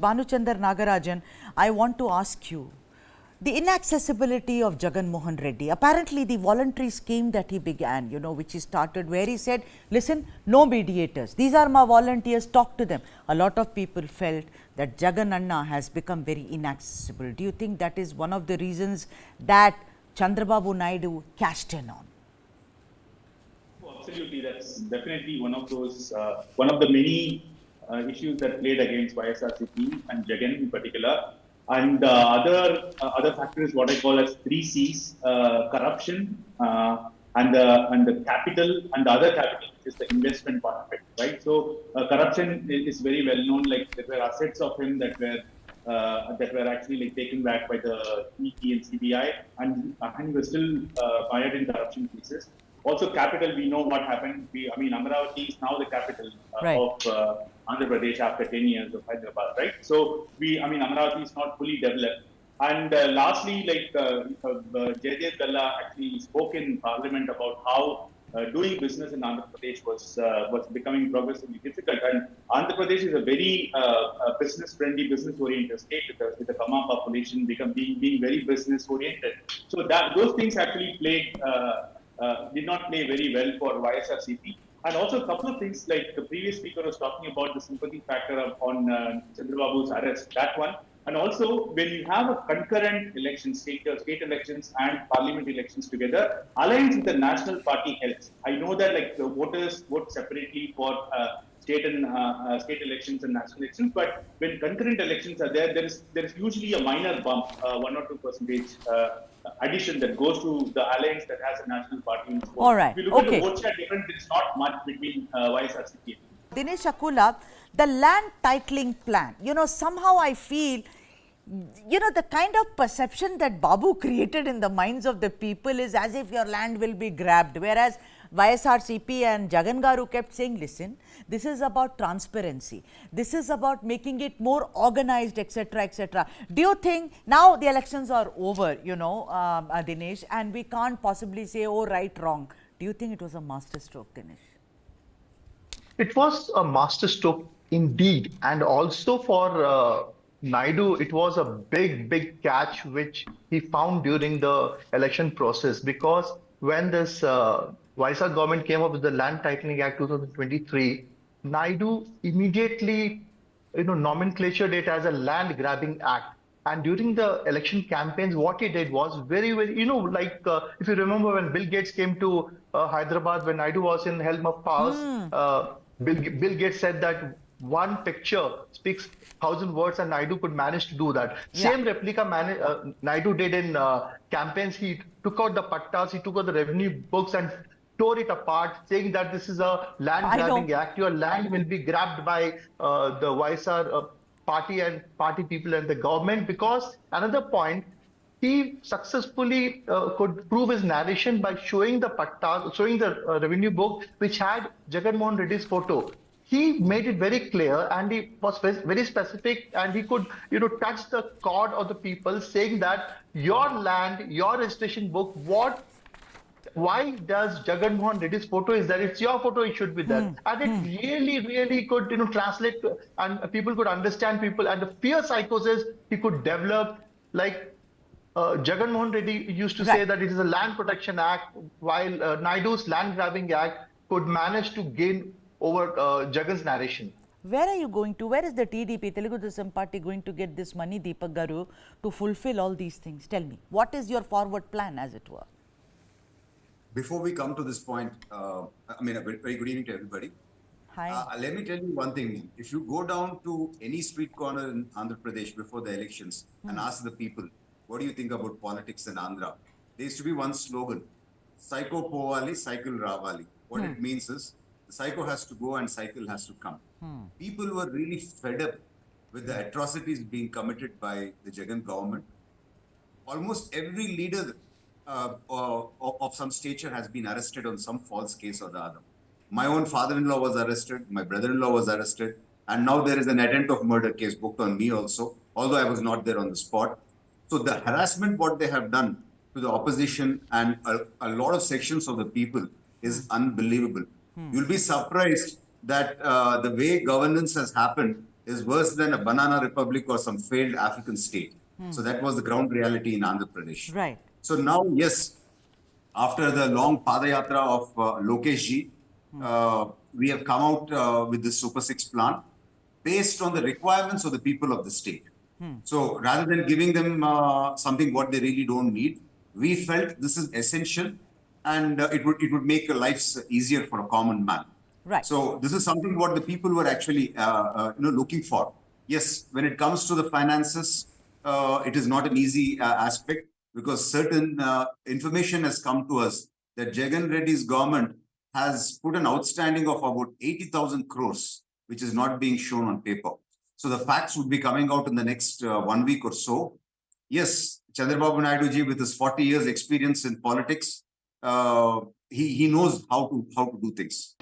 Bhanuchandar Nagarajan, I want to ask you, the inaccessibility of Jagan Mohan Reddy, apparently the voluntary scheme that he began, which he started where he said, listen, no mediators, these are my volunteers, talk to them. A lot of people felt that Jagan Anna has become very inaccessible. Do you think that is one of the reasons that Chandrababu Naidu cashed in on? Oh, absolutely, that's definitely one of those, one of the many issues that played against YSRCP and Jagan in particular. And other factors, what I call as three C's: corruption, and the capital, and the other capital, which is the investment part of it, right? So corruption is very well known. Like there were assets of him that were actually like taken back by the ET and CBI, and he was still mired in corruption cases. Also, capital, we know what happened. Amravati is now the capital of Andhra Pradesh after 10 years of Hyderabad, right? So, Amravati is not fully developed. And lastly, Jaidev Galla actually spoke in Parliament about how doing business in Andhra Pradesh was becoming progressively difficult. And Andhra Pradesh is a very business-friendly, business-oriented state with a Kama population being very business-oriented. So those things actually did not play very well for YSRCP. And also a couple of things, like the previous speaker was talking about the sympathy factor on Chandrababu's arrest, that one. And also, when you have a concurrent election, state elections and parliament elections together, alliance with the national party helps. I know that the voters vote separately for state elections and national elections, but when concurrent elections are there is usually a minor bump, 1 or 2% addition that goes to the alliance that has a national party. All right. If you look at the vote share difference, it's not much between YSRCP. Dinesh Akula, the land titling plan, somehow I feel, the kind of perception that Babu created in the minds of the people is as if your land will be grabbed, whereas YSRCP and Jagan Garu kept saying, listen, this is about transparency. This is about making it more organized, etc., etc. Do you think now the elections are over, Dinesh, and we can't possibly say, oh, right, wrong. Do you think it was a masterstroke, Dinesh? It was a masterstroke indeed. And also for Naidu, it was a big catch which he found during the election process, because when this YSR government came up with the Land Titling Act 2023, Naidu immediately nomenclatured it as a land grabbing act. And during the election campaigns, what he did was very, if you remember when Bill Gates came to Hyderabad, when Naidu was in helm of powers, Bill Gates said that one picture speaks 1,000 words, and Naidu could manage to do that. Yeah. Same replica Naidu did in campaigns. He took out the pattas, he took out the revenue books and tore it apart, saying that this is a land grabbing act. Your land will be grabbed by the YSR party and party people and the government. Because another point, he successfully could prove his narration by showing the pattas, showing the revenue book, which had Jagan Mohan Reddy's photo. He made it very clear, and he was very specific, and he could, touch the chord of the people, saying that your land, your registration book, why does Jagan Mohan Reddy's photo is there? It's your photo, it should be there. And it really could, translate, and people could understand people, and the fear psychosis he could develop, like Jagan Mohan Reddy used to say that it is a land protection act, while Naidu's land grabbing act could manage to gain over Jagan's narration. Where are you going to? Where is the TDP, Telugu Desam Party, going to get this money, Deepak Garu, to fulfill all these things? Tell me, what is your forward plan, as it were? Before we come to this point, a very good evening to everybody. Hi. Let me tell you one thing. If you go down to any street corner in Andhra Pradesh before the elections and ask the people, what do you think about politics in Andhra? There used to be one slogan, Psycho Povali, Cycle Ravali. What it means is, the psycho has to go and cycle has to come. People were really fed up with the atrocities being committed by the Jagan government. Almost every leader of some stature has been arrested on some false case or the other. My own father-in-law was arrested, my brother-in-law was arrested, and now there is an attempt of murder case booked on me also, although I was not there on the spot. So the harassment what they have done to the opposition and a lot of sections of the people is unbelievable. You'll be surprised that the way governance has happened, is worse than a banana republic or some failed African state. So that was the ground reality in Andhra Pradesh. Right. So now, yes, after the long Padayatra of Lokesh ji, we have come out with this Super 6 plan based on the requirements of the people of the state. So rather than giving them something what they really don't need, we felt this is essential, and it would make lives easier for a common man. Right. So this is something what the people were actually looking for. Yes, when it comes to the finances, it is not an easy aspect, because certain information has come to us that Jagan Reddy's government has put an outstanding of about 80,000 crores, which is not being shown on paper. So the facts would be coming out in the next 1 week or so. Yes, Chandrababu Naidu ji, with his 40 years experience in politics, he knows how to do things.